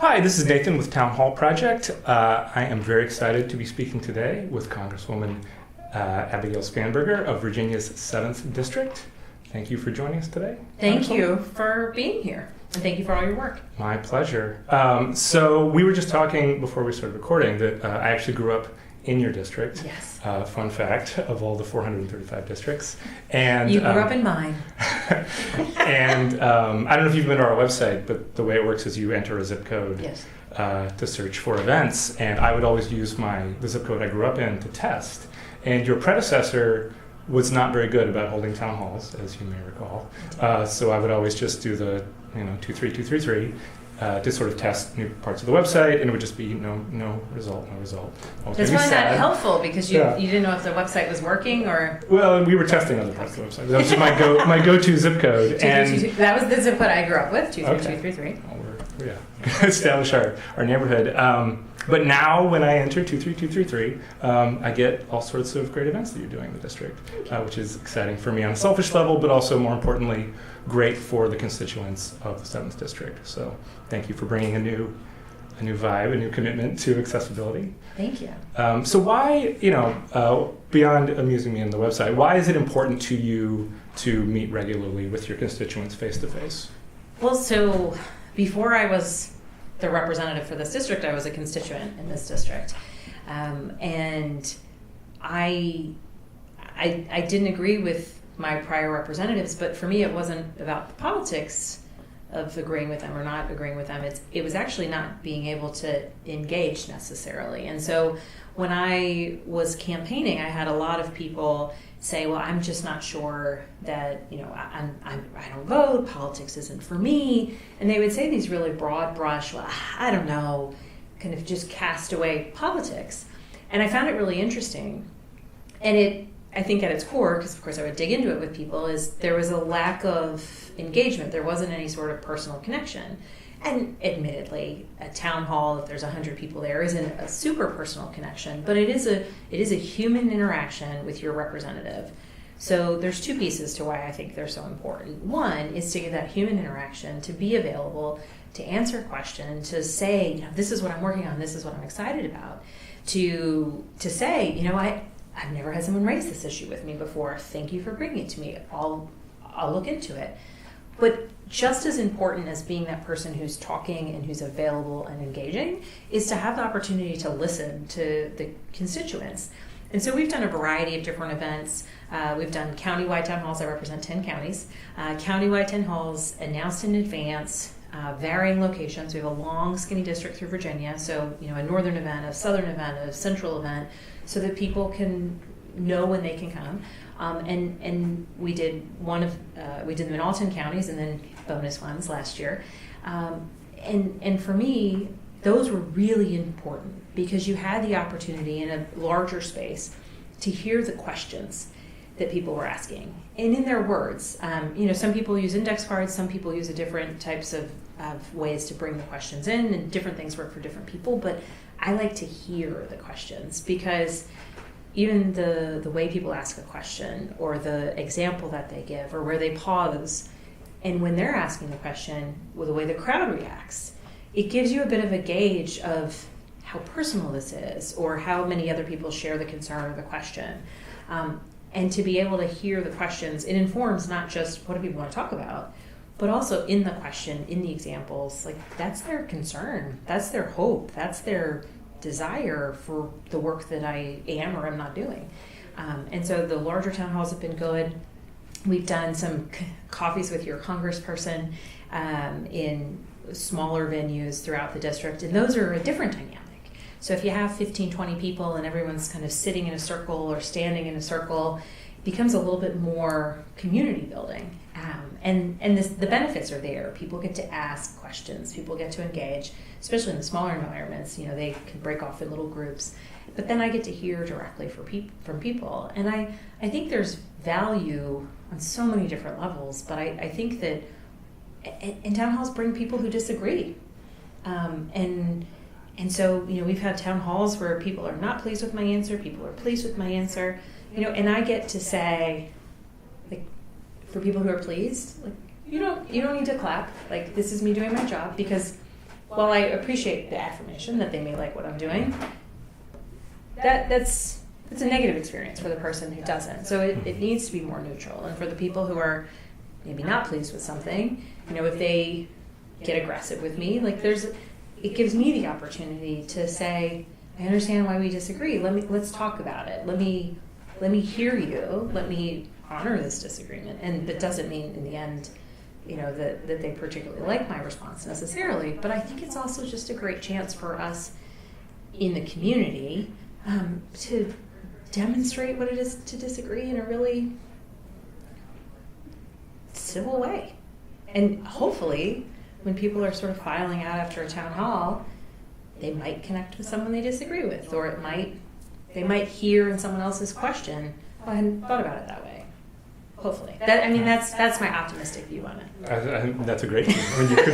Hi, this is Nathan with Town Hall Project. I am very excited to be speaking today with Congresswoman Abigail Spanberger of Virginia's 7th District. Thank you for joining us today. Thank you for being here, and thank you for all your work. My pleasure. So we were just talking before we started recording that I actually grew up in your district. Yes. Fun fact, of all the 435 districts. And you grew up in mine. And I don't know if you've been to our website, but the way it works is you enter a zip code. Yes. To search for events, and I would always use the zip code I grew up in to test. And your predecessor was not very good about holding town halls, as you may recall. So I would always just do the 23233 to sort of test new parts of the website, and it would just be no result. That's probably not helpful because you didn't know if the website was working or. Well, we were testing other parts of the website. That was just my go-to zip code. And that was the zip code I grew up with, 23233. Okay. Establish our neighborhood. But now when I enter 23233, I get all sorts of great events that you're doing in the district, which is exciting for me on a selfish level, but also more importantly, great for the constituents of the 7th District. So thank you for bringing a new vibe, a new commitment to accessibility. Thank you. So why, beyond amusing me on the website, why is it important to you to meet regularly with your constituents face to face? Well, so before I was the representative for this district, I was a constituent in this district. And I didn't agree with my prior representatives, but for me it wasn't about the politics of agreeing with them or not agreeing with them. It was actually not being able to engage necessarily. And so when I was campaigning, I had a lot of people say, well, I'm just not sure that, I don't vote, politics isn't for me. And they would say these really broad brush, well, I don't know, kind of just cast away politics. And I found it really interesting. And I think at its core, because of course I would dig into it with people, is there was a lack of engagement. There wasn't any sort of personal connection. And admittedly, a town hall, if there's 100 people there, isn't a super personal connection, but it is a human interaction with your representative. So there's two pieces to why I think they're so important. One is to get that human interaction, to be available, to answer a question, to say, this is what I'm working on, this is what I'm excited about, to say, I've never had someone raise this issue with me before. Thank you for bringing it to me. I'll look into it. But just as important as being that person who's talking and who's available and engaging is to have the opportunity to listen to the constituents. And so we've done a variety of different events. We've done countywide town halls. I represent 10 counties. Countywide town halls announced in advance, varying locations. We have a long, skinny district through Virginia. So, a northern event, a southern event, a central event, so that people can know when they can come. And we did we did them in all 10 counties and then bonus ones last year. And for me, those were really important because you had the opportunity in a larger space to hear the questions that people were asking. And in their words, some people use index cards, some people use different types of ways to bring the questions in, and different things work for different people, but I like to hear the questions because even the way people ask a question or the example that they give or where they pause, and when they're asking the question, with the way the crowd reacts, it gives you a bit of a gauge of how personal this is or how many other people share the concern or the question. And to be able to hear the questions, it informs not just what do people want to talk about, but also in the question, in the examples, like that's their concern, that's their hope, that's their desire for the work that I am or am not doing. And so the larger town halls have been good. We've done some coffees with your congressperson in smaller venues throughout the district, and those are a different dynamic. So if you have 15, 20 people and everyone's kind of sitting in a circle or standing in a circle, it becomes a little bit more community building. And the benefits are there. People get to ask questions. People get to engage, especially in the smaller environments. They can break off in little groups. But then I get to hear directly from people. And I think there's value on so many different levels, but I think that and town halls bring people who disagree. And so, we've had town halls where people are not pleased with my answer, people are pleased with my answer, and I get to say, like, for people who are pleased, like, you don't need to clap, like, this is me doing my job, because while I appreciate the affirmation that they may like what I'm doing, that's a negative experience for the person who doesn't. So it needs to be more neutral. And for the people who are maybe not pleased with something, if they get aggressive with me, it gives me the opportunity to say, I understand why we disagree. Let's talk about it. Let me hear you. Let me honor this disagreement. And that doesn't mean in the end, that they particularly like my response necessarily, but I think it's also just a great chance for us in the community to demonstrate what it is to disagree in a really civil way. And hopefully, when people are sort of filing out after a town hall, they might connect with someone they disagree with, or they might hear in someone else's question, I hadn't thought about it that way. Hopefully. That's my optimistic view on it. I think that's a great view. I mean, you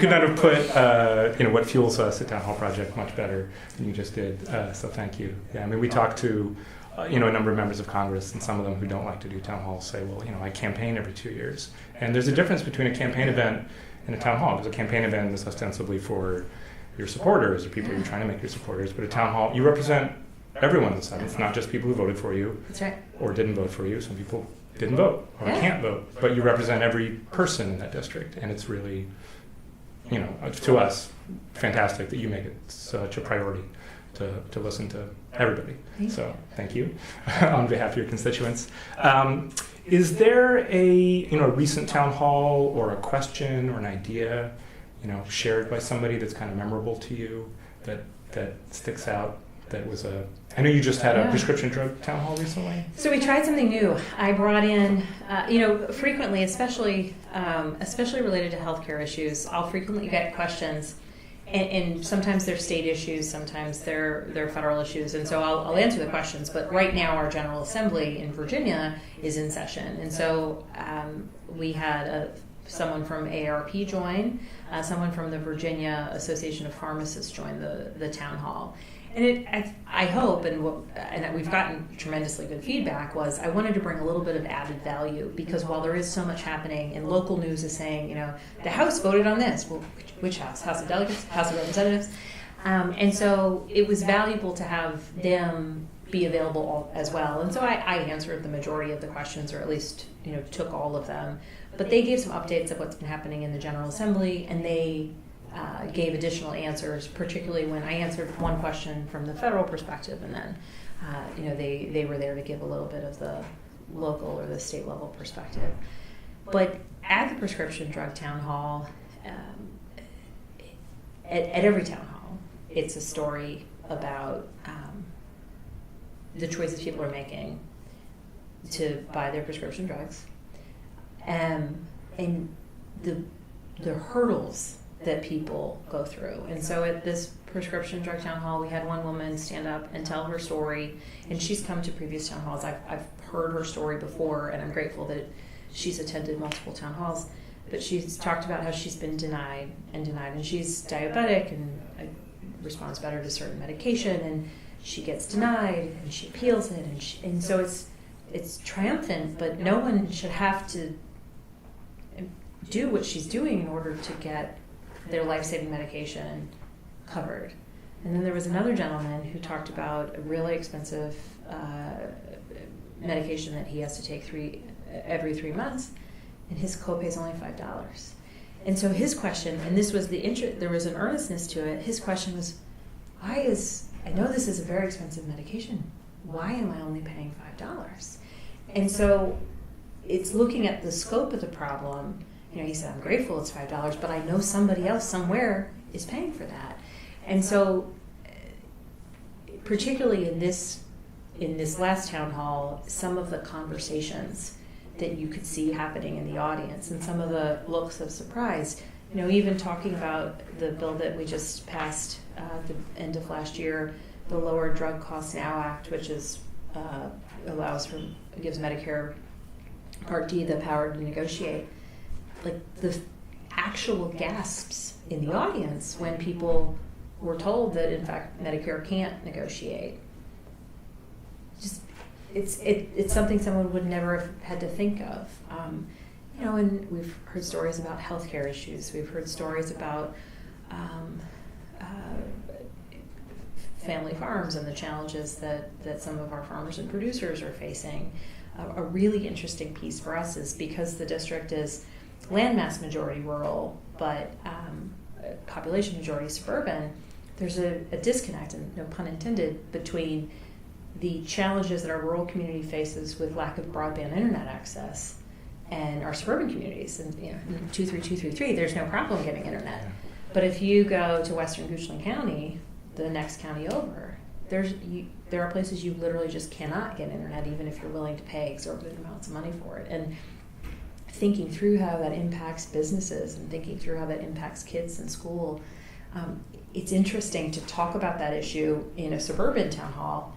could not have put what fuels us at Town Hall Project much better than you just did. So thank you. Yeah, I mean, we talked to a number of members of Congress, and some of them who don't like to do town halls say, well, I campaign every 2 years, and there's a difference between a campaign event and a town hall. Because a campaign event is ostensibly for your supporters or people you're trying to make your supporters, but a town hall, you represent everyone inside. It's not just people who voted for you. That's right. Or didn't vote for you. Some people didn't vote or can't vote, but you represent every person in that district, and it's really, to us, fantastic that you make it such a priority to listen to everybody. Thank you on behalf of your constituents. Is there a recent town hall or a question or an idea shared by somebody that's kind of memorable to you that sticks out? That was I know you just had a prescription drug town hall recently. So we tried something new. I brought in, frequently, especially related to healthcare issues, I'll frequently get questions, and sometimes they're state issues, sometimes they're federal issues, and so I'll answer the questions. But right now, our General Assembly in Virginia is in session, and so we had someone from AARP join, someone from the Virginia Association of Pharmacists join the town hall. And I hope, and we've gotten tremendously good feedback, was I wanted to bring a little bit of added value, because while there is so much happening, and local news is saying, the House voted on this. Well, which House? House of Delegates? House of Representatives? And so it was valuable to have them be available as well. And so I answered the majority of the questions, or at least, took all of them. But they gave some updates of what's been happening in the General Assembly, and they gave additional answers, particularly when I answered one question from the federal perspective, and then they were there to give a little bit of the local or the state level perspective. But at the prescription drug town hall, at every town hall, it's a story about the choices people are making to buy their prescription drugs, and the hurdles that people go through. And so at this prescription drug town hall, we had one woman stand up and tell her story, and she's come to previous town halls. I've heard her story before, and I'm grateful that she's attended multiple town halls, but she's talked about how she's been denied, and she's diabetic and responds better to certain medication, and she gets denied, and she appeals it, and so it's triumphant, but no one should have to do what she's doing in order to get their life-saving medication covered. And then there was another gentleman who talked about a really expensive medication that he has to take every 3 months, and his copay is only $5. And so his question, and this was there was an earnestness to it, his question was, I know this is a very expensive medication, why am I only paying $5? And so it's looking at the scope of the problem. He said, I'm grateful it's $5, but I know somebody else somewhere is paying for that. And so, particularly in this last town hall, some of the conversations that you could see happening in the audience and some of the looks of surprise, even talking about the bill that we just passed at the end of last year, the Lower Drug Costs Now Act, which gives Medicare Part D the power to negotiate. Like the actual gasps in the audience when people were told that in fact Medicare can't negotiate. It's something someone would never have had to think of. And we've heard stories about healthcare issues. We've heard stories about family farms and the challenges that some of our farmers and producers are facing. A really interesting piece for us is because the district is landmass majority rural, but population majority suburban, there's a disconnect, and no pun intended, between the challenges that our rural community faces with lack of broadband internet access and our suburban communities. And in 23233, there's no problem getting internet. But if you go to western Goochland County, the next county over, there are places you literally just cannot get internet, even if you're willing to pay exorbitant amounts of money for it. And thinking through how that impacts businesses and thinking through how that impacts kids in school, it's interesting to talk about that issue in a suburban town hall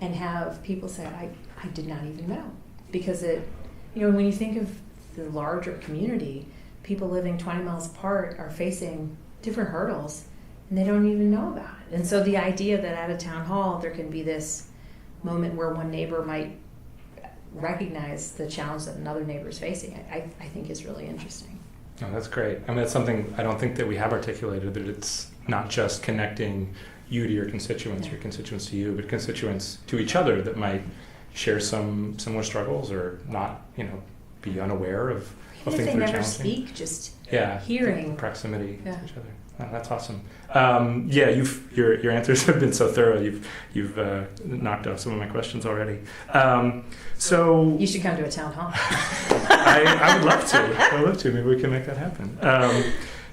and have people say, I did not even know. Because when you think of the larger community, people living 20 miles apart are facing different hurdles and they don't even know about it. And so the idea that at a town hall there can be this moment where one neighbor might recognize the challenge that another neighbor is facing, I think is really interesting. Oh, that's great. I mean, that's something I don't think that we have articulated, that it's not just connecting you to your constituents, your constituents to you, but constituents to each other that might share some similar struggles or not, be unaware of things that are challenging. If they never speak, just hearing. Proximity to each other. Oh, that's awesome. Your answers have been so thorough. You've knocked off some of my questions already. So you should come to a town hall. I would love to. I'd love to. Maybe we can make that happen.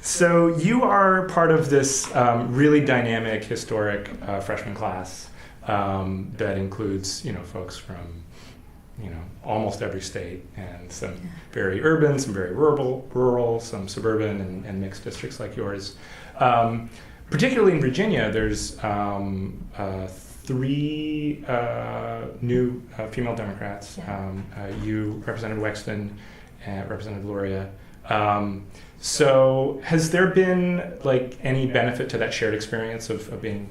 So you are part of this really dynamic, historic freshman class that includes folks from almost every state, and some very urban, some very rural, some suburban, and mixed districts like yours. Particularly in Virginia, there's 3 new female Democrats. You, Representative Wexton, and Representative Luria. So has there been any benefit to that shared experience of being,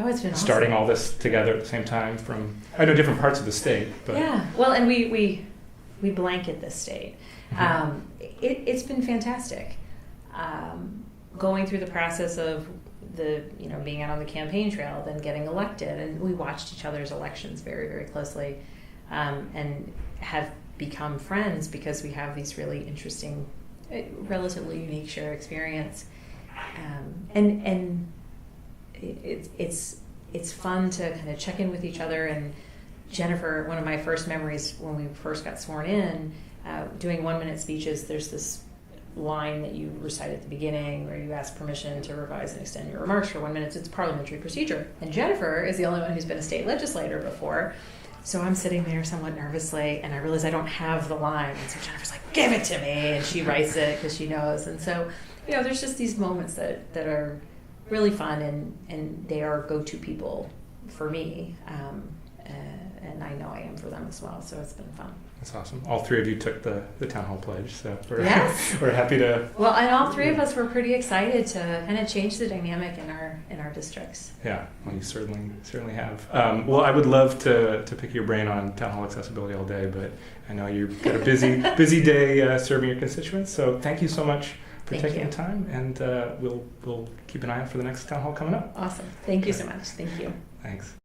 it's been starting awesome. all this together at the same time from, I know, different parts of the state. But. Yeah, well, and we blanket this state. Mm-hmm. It's been fantastic. Going through the process of being out on the campaign trail, then getting elected, and we watched each other's elections very, very closely, and have become friends because we have these really interesting, relatively unique shared experience, and it's fun to kind of check in with each other. And Jennifer, one of my first memories when we first got sworn in, doing 1-minute speeches, there's this line that you recite at the beginning where you ask permission to revise and extend your remarks for 1 minute. It's parliamentary procedure. And Jennifer is the only one who's been a state legislator before. So I'm sitting there somewhat nervously, and I realize I don't have the line. And so Jennifer's like, give it to me. And she writes it because she knows. And so, there's just these moments that are really fun, and they are go-to people for me. And I know I am for them as well. So it's been fun. That's awesome. All 3 of you took the town hall pledge, so we're happy to. Well, and all 3 of us were pretty excited to kind of change the dynamic in our districts. Yeah, well, you certainly have. Well, I would love to pick your brain on town hall accessibility all day, but I know you've got a busy day serving your constituents. So thank you so much for taking the time, and we'll keep an eye out for the next town hall coming up. Awesome. Thank you so much. Thank you. Thanks.